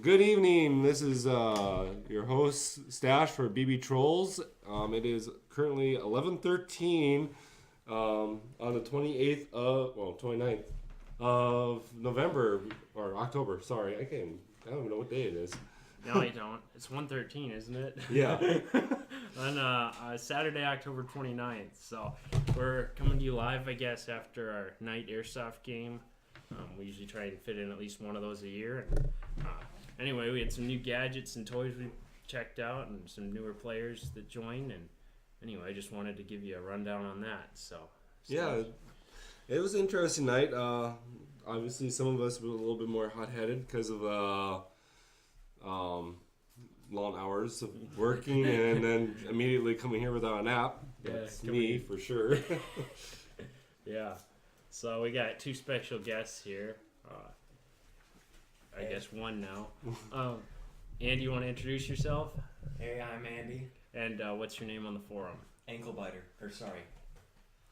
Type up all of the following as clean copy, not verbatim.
Good evening. This is your host Stash for BB Trolls. It is currently 11:13 on the 29th of November or October. Sorry, I don't even know what day it is. No, you don't. It's 1:13, isn't it? Yeah. On Saturday, October 29th. So we're coming to you live, I guess, after our night Airsoft game. We usually try and fit in at least one of those a year. Anyway, we had some new gadgets and toys we checked out and some newer players that joined. And anyway, I just wanted to give you a rundown on that. So Yeah, it was an interesting night. Obviously, some of us were a little bit more hot-headed because of long hours of working and then immediately coming here without a nap. That's me for sure. Yeah. So we got two special guests here. I guess one now. Andy, you want to introduce yourself? Hey, I'm Andy. And what's your name on the forum? Ankle biter.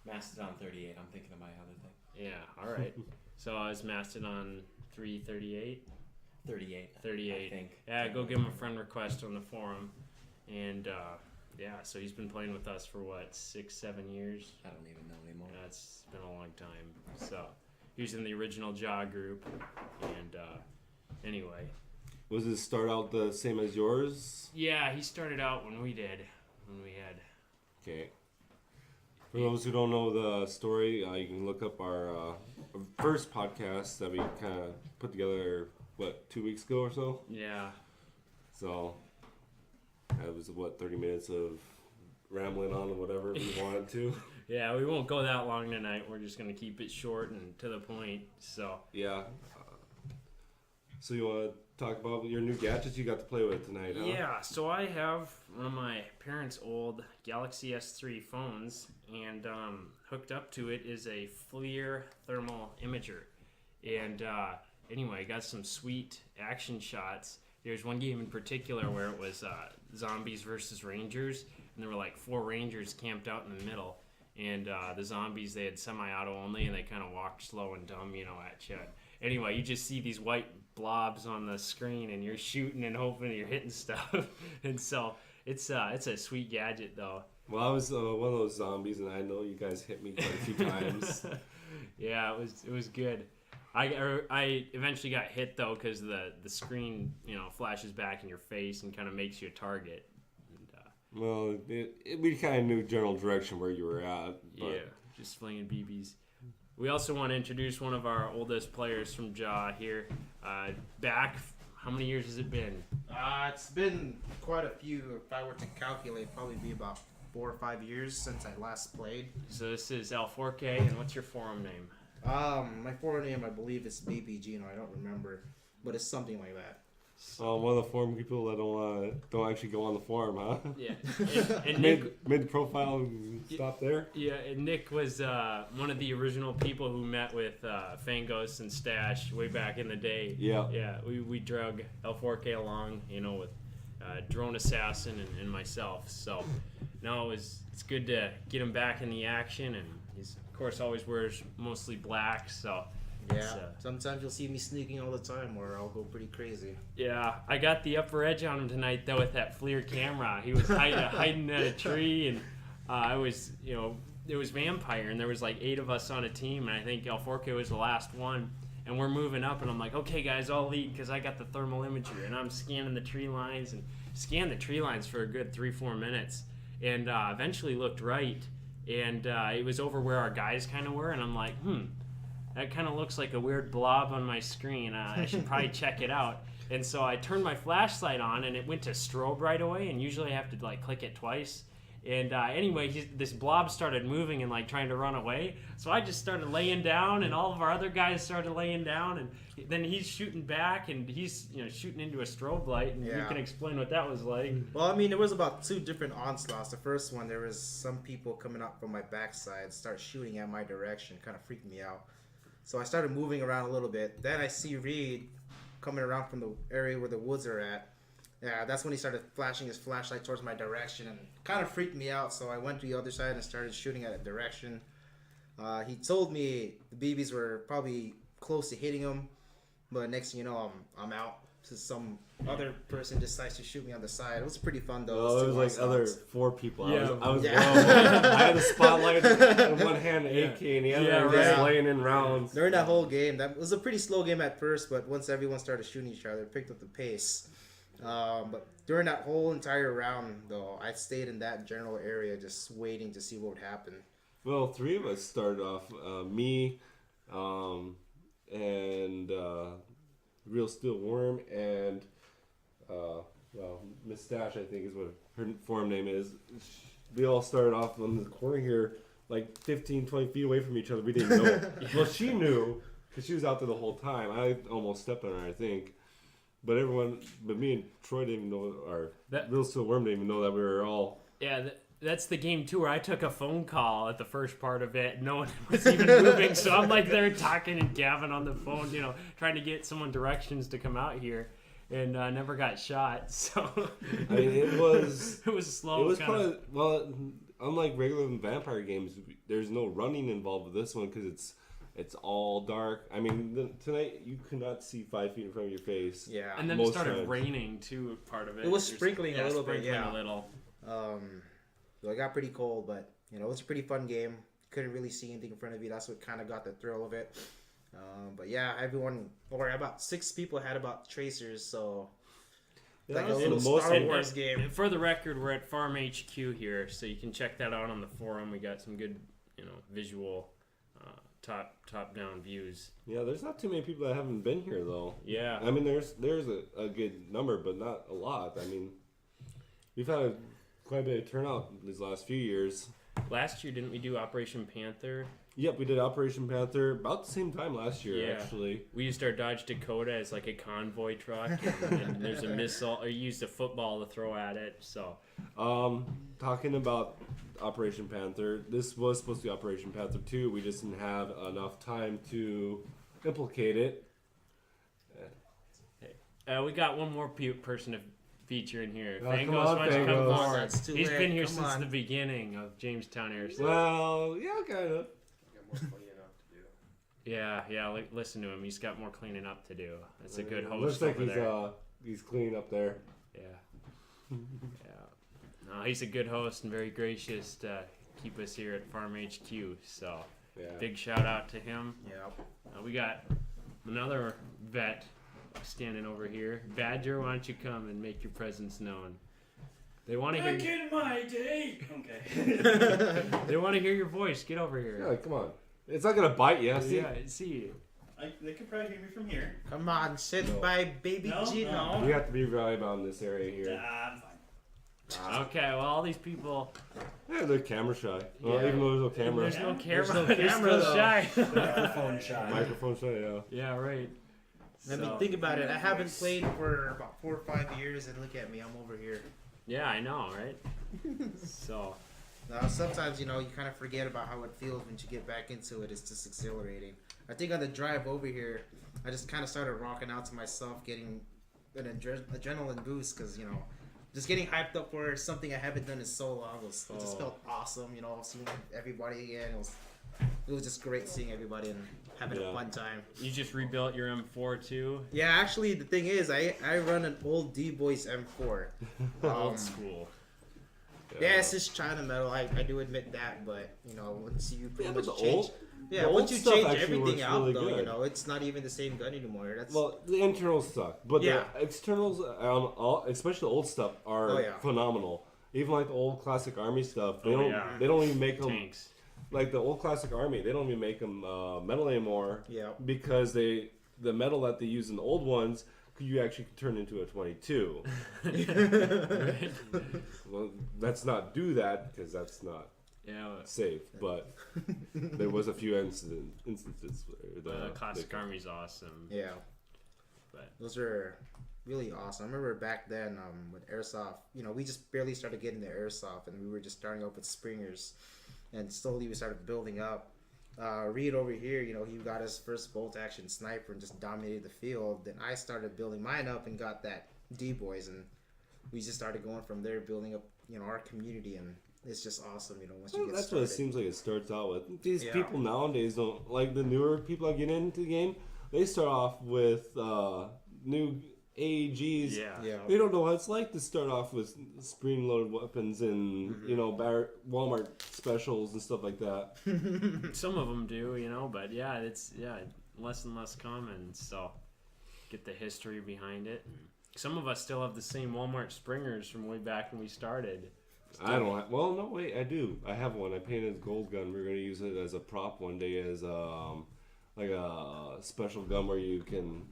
Mastodon 38. I'm thinking of my other thing. Yeah, all right. So I was Mastodon 338? 38. 38. I think. Yeah, go give him a friend request on the forum. And so he's been playing with us for what, 6-7 years? I don't even know anymore. It's been a long time. So he was in the original Jaw group. And anyway. Was it start out the same as yours? Yeah, he started out when we did. Okay. For those who don't know the story, you can look up our first podcast that we kind of put together, 2 weeks ago or so? Yeah. So that was, 30 minutes of rambling on whatever we wanted to. Yeah, we won't go that long tonight. We're just going to keep it short and to the point. So yeah. So you want to talk about your new gadgets you got to play with tonight, huh? Yeah, so I have one of my parents' old Galaxy S3 phones, and hooked up to it is a FLIR thermal imager. And anyway, I got some sweet action shots. There's one game in particular where it was zombies versus rangers, and there were like 4 rangers camped out in the middle. And the zombies, they had semi-auto only, and they kind of walked slow and dumb, at you. Anyway, you just see these white blobs on the screen, and you're shooting and hoping you're hitting stuff. And so it's a sweet gadget, though. Well, I was one of those zombies, and I know you guys hit me quite a few times. Yeah, it was good. I eventually got hit though because the screen flashes back in your face and kind of makes you a target. And, well, we kind of knew general direction where you were at. But. Yeah, just flinging BBs. We also want to introduce one of our oldest players from Jaw here. Back, how many years has it been? It's been quite a few. If I were to calculate, probably be about 4 or 5 years since I last played. So this is L4K, and what's your forum name? My forum name, I believe, is Baby Gino. I don't remember, but it's something like that. One of the forum people that don't actually go on the forum, huh? Yeah, and Nick made the profile and stop there. Yeah, and Nick was one of the original people who met with Fangos and Stash way back in the day. Yeah. Yeah, we drug L4K along, with Drone Assassin and myself. So now it's good to get him back in the action, and he's of course always wears mostly black. So yeah, sometimes you'll see me sneaking all the time, or I'll go pretty crazy. Yeah, I got the upper edge on him tonight though with that FLIR camera. He was hiding at a tree, and it was Vampire, and there was like 8 of us on a team, and I think L4K was the last one. And we're moving up, and I'm like, okay, guys, I'll lead because I got the thermal imager, and I'm scanning the tree lines and scanned the tree lines for a good 3-4 minutes, and eventually looked right, and it was over where our guys kind of were, and I'm like, that kind of looks like a weird blob on my screen. I should probably check it out. And so I turned my flashlight on, and it went to strobe right away, and usually I have to click it twice. And anyway, this blob started moving and trying to run away. So I just started laying down, and all of our other guys started laying down, and then he's shooting back, and he's shooting into a strobe light, and you can explain what that was like. Well, there was about 2 different onslaughts. The first one, there was some people coming up from my backside, start shooting at my direction, kind of freaked me out. So I started moving around a little bit. Then I see Reed coming around from the area where the woods are at. Yeah, that's when he started flashing his flashlight towards my direction and kind of freaked me out. So I went to the other side and started shooting at a direction. He told me the BBs were probably close to hitting him, but next thing you know, I'm out. some other person decides to shoot me on the side. It was pretty fun though. Well, there was like other onslaughts. 4 people. Yeah. I was Yeah. well, I had a spotlight in one hand, AK, and the other Yeah, hand just right. laying in rounds. During that whole game, that was a pretty slow game at first, but once everyone started shooting each other, it picked up the pace. But during that whole entire round, though, I stayed in that general area just waiting to see what would happen. Well, 3 of us started off. Me, and Real Steel Worm, and well, Miss Stash, I think is what her forum name is. We all started off on the corner here, like 15, 20 feet away from each other. We didn't know. Well, she knew because she was out there the whole time. I almost stepped on her, I think. But me and Troy didn't even know, or Real Steel Worm didn't even know that we were all. Yeah, that's the game too, where I took a phone call at the first part of it. No one was even moving, so I'm like there talking and gabbing on the phone, trying to get someone directions to come out here, and never got shot. So I mean, it was slow. It was probably well, unlike regular vampire games, there's no running involved with this one because it's all dark. I mean, tonight you could not see 5 feet in front of your face. Yeah. And then it started raining too. Part of it. It was sprinkling a little bit, yeah. A little. So it got pretty cold, but it was a pretty fun game. Couldn't really see anything in front of you. That's what kind of got the thrill of it. But yeah, about 6 people had about tracers, so Yeah, like a that's little the most- Star and- Wars game. For the record, we're at Farm HQ here, so you can check that out on the forum. We got some good, visual, top-down views. Yeah, there's not too many people that haven't been here though. Yeah. I mean, there's a good number, but not a lot. I mean, we've had quite a bit of turnout these last few years. Last year, didn't we do Operation Panther? Yep, we did Operation Panther about the same time last year, Yeah. actually. We used our Dodge Dakota as like a convoy truck, and there's a missile, or you used a football to throw at it. So, Talking about Operation Panther, this was supposed to be Operation Panther 2. We just didn't have enough time to implicate it. we got one more person to feature in here. Oh, Fangos come on, wants to come Fangos. forward. That's too He's late. been here Come since on. the beginning of Jamestown Airsoft. Well, yeah, kind of. Yeah, listen to him. He's got more cleaning up to do. That's a good host Looks like over there. he's cleaning up there. Yeah. Yeah. No, he's a good host and very gracious to keep us here at Farm HQ. So, Yeah. big shout out to him. Yeah. We got another vet standing over here. Badger, why don't you come and make your presence known? They want to hear. in my day. Okay. They want to hear your voice. Get over here. Yeah, come on. It's not gonna bite you. See? Yeah, see. They could probably hear me from here. Come on, sit by baby No, Gino. no. We have to be right about this area here. I'm fine. Okay, well, all these people. Yeah, they're camera shy. Well, Yeah. even though there's no camera. There's no camera. There's no They're camera, still though. shy. Microphone shot. Microphone shy, yeah. Yeah, right. I mean, think about it. I haven't played for about 4 or 5 years, and look at me. I'm over here. Yeah, I know, right? So, Now, sometimes, you kind of forget about how it feels when you get back into it. It's just exhilarating. I think on the drive over here, I just kind of started rocking out to myself, getting an adrenaline boost because, just getting hyped up for something I haven't done in so long. It just felt awesome, seeing everybody again. It was just great seeing everybody and having a fun time. you just rebuilt your M4 too? Yeah, actually, the thing is, I run an old D-Boys M4. Old school. Yeah, it's just China metal. I do admit that, but once you pretty but much the change, old- yeah, the once old you stuff change actually everything works out, really though, good. it's not even the same gun anymore. That's Well, the internals suck, but Yeah. the externals, especially the old stuff, are Oh, yeah. phenomenal. Even like the old classic army stuff, they Oh, don't yeah. they don't even make them Tanks. like the old classic army. They don't even make them metal anymore. Yeah. because the metal that they use in the old ones, you actually could turn into a 22. Well, let's not do that because that's not Yeah, safe. But there was a few instances where the Classic Army's awesome. yeah. But Those are really awesome. I remember back then with Airsoft, we just barely started getting the Airsoft, and we were just starting up with Springers, and slowly we started building up. Reed over here, he got his first bolt action sniper and just dominated the field. Then I started building mine up and got that D-Boys, and we just started going from there, building up, our community, and it's just awesome, once you Well, get that's started. what it seems like it starts out with. These Yeah. people nowadays don't like the newer people that get into the game. They start off with new AEGs. Yeah. Yeah. They don't know what it's like to start off with screen-loaded weapons and Walmart specials and stuff like that. Some of them do, but it's less and less common. So get the history behind it. Some of us still have the same Walmart Springers from way back when we started. I don't. Well, no, wait. I do. I have one. I painted gold gun. We're gonna use it as a prop one day, as like a special gun where you can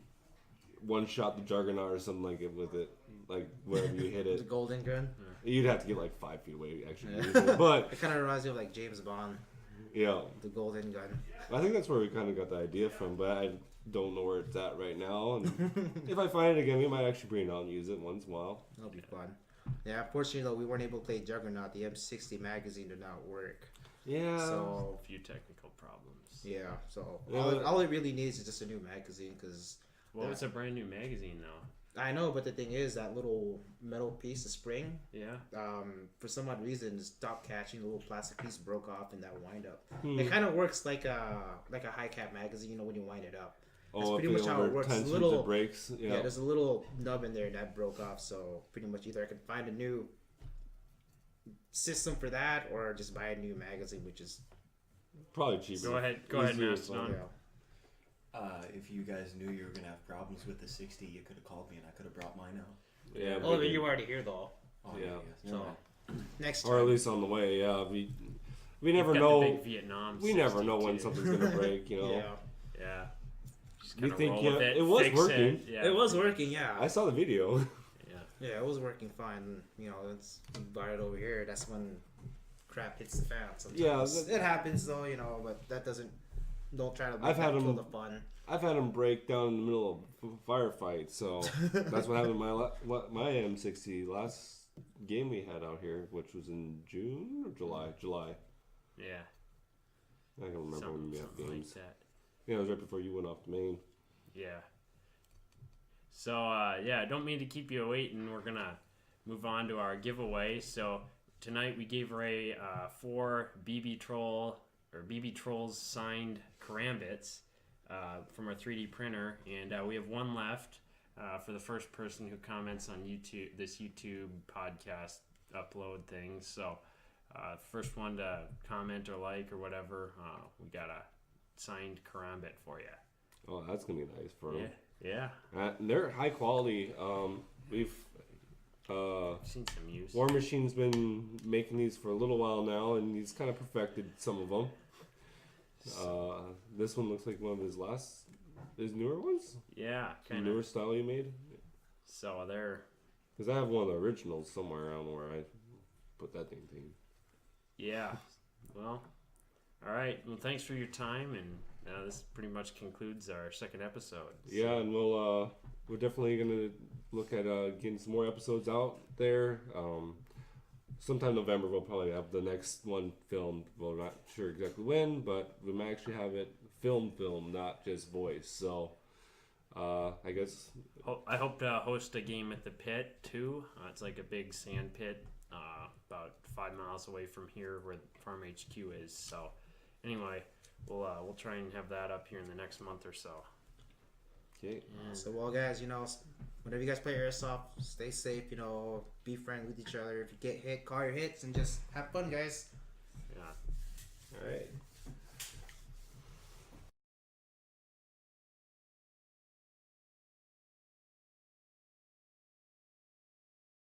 one shot the Juggernaut or something like it with it, like wherever you hit The it. golden gun. You'd have to get like 5 feet away actually, Yeah. but It kind of reminds me of like James Bond, yeah, the golden gun. I think that's where we kind of got the idea from. But I don't know where it's at right now. And if I find it again, we might actually bring it out and use it once in a while. That'll be fun. Yeah, unfortunately though, we weren't able to play Juggernaut. The M60 magazine did not work. Yeah. So A few technical problems. yeah, so Yeah, all it really needs is just a new magazine. Because Well, it's a brand new magazine though. I know, but the thing is, that little metal piece, the spring, Yeah. for some odd reason, stopped catching. The little plastic piece broke off in that wind up. Hmm. It kind of works like a high cap magazine, when you wind it up. That's Oh, pretty if much how it works. tensions, Little- it breaks. Yeah, there's a little nub in there that broke off. So pretty much either I could find a new system for that, or just buy a new magazine, which is Probably cheaper. Go ahead, Easier, Mastodon. yeah. If you guys knew you were gonna have problems with the 60, you could have called me and I could have brought mine out. Yeah. Oh, we you did. were already here though. Oh, Yeah. yes. So next Or at time. least on the way. Yeah. We We've never got know. The big Vietnam. We never know when 62. something's gonna break. You know. Yeah, Yeah. Just We kinda think, roll yeah, with it. it was fix working. It. Yeah. it was working. Yeah, I saw the video. Yeah. yeah, it was working fine. It's got it over here. That's when crap hits the fan. Sometimes. Yeah, it happens though, but that doesn't. Don't try to make I've had that kill them- the fun. I've had them break down in the middle of a firefight, so that's what happened to my M60 last game we had out here, which was in June or July. July. Yeah. I don't remember when we had Something like games. that. Yeah, it was right before you went off to Maine. Yeah. So, I don't mean to keep you waiting. We're going to move on to our giveaway. So, tonight we gave away 4 BB Trolls signed karambits from our 3D printer. And we have one left for the first person who comments on this YouTube podcast upload thing. So, first one to comment or like or whatever, we got a signed karambit for you. Oh, that's gonna be nice for them. Yeah. They're high quality. We've I've seen some use. War Machine's been making these for a little while now, and he's kind of perfected some of them. This one looks like one of his newer ones. Yeah, Some kind newer of. style you made. So they're Because I have one of the originals somewhere. I don't know where I put that thing. yeah. Well, all right. Well, thanks for your time, and this pretty much concludes our second episode. So, Yeah, and we're definitely gonna look at getting some more episodes out there. Sometime November we'll probably have the next one filmed. We're not sure exactly when, but we might actually have it film, not just voice. So I guess I hope to host a game at the pit too. It's like a big sand pit, about 5 miles away from here where Farm HQ is. So anyway, we'll try and have that up here in the next month or so. okay. And So, well, guys, whenever you guys play Airsoft, stay safe, be friendly with each other. If you get hit, call your hits and just have fun, guys. yeah. All right.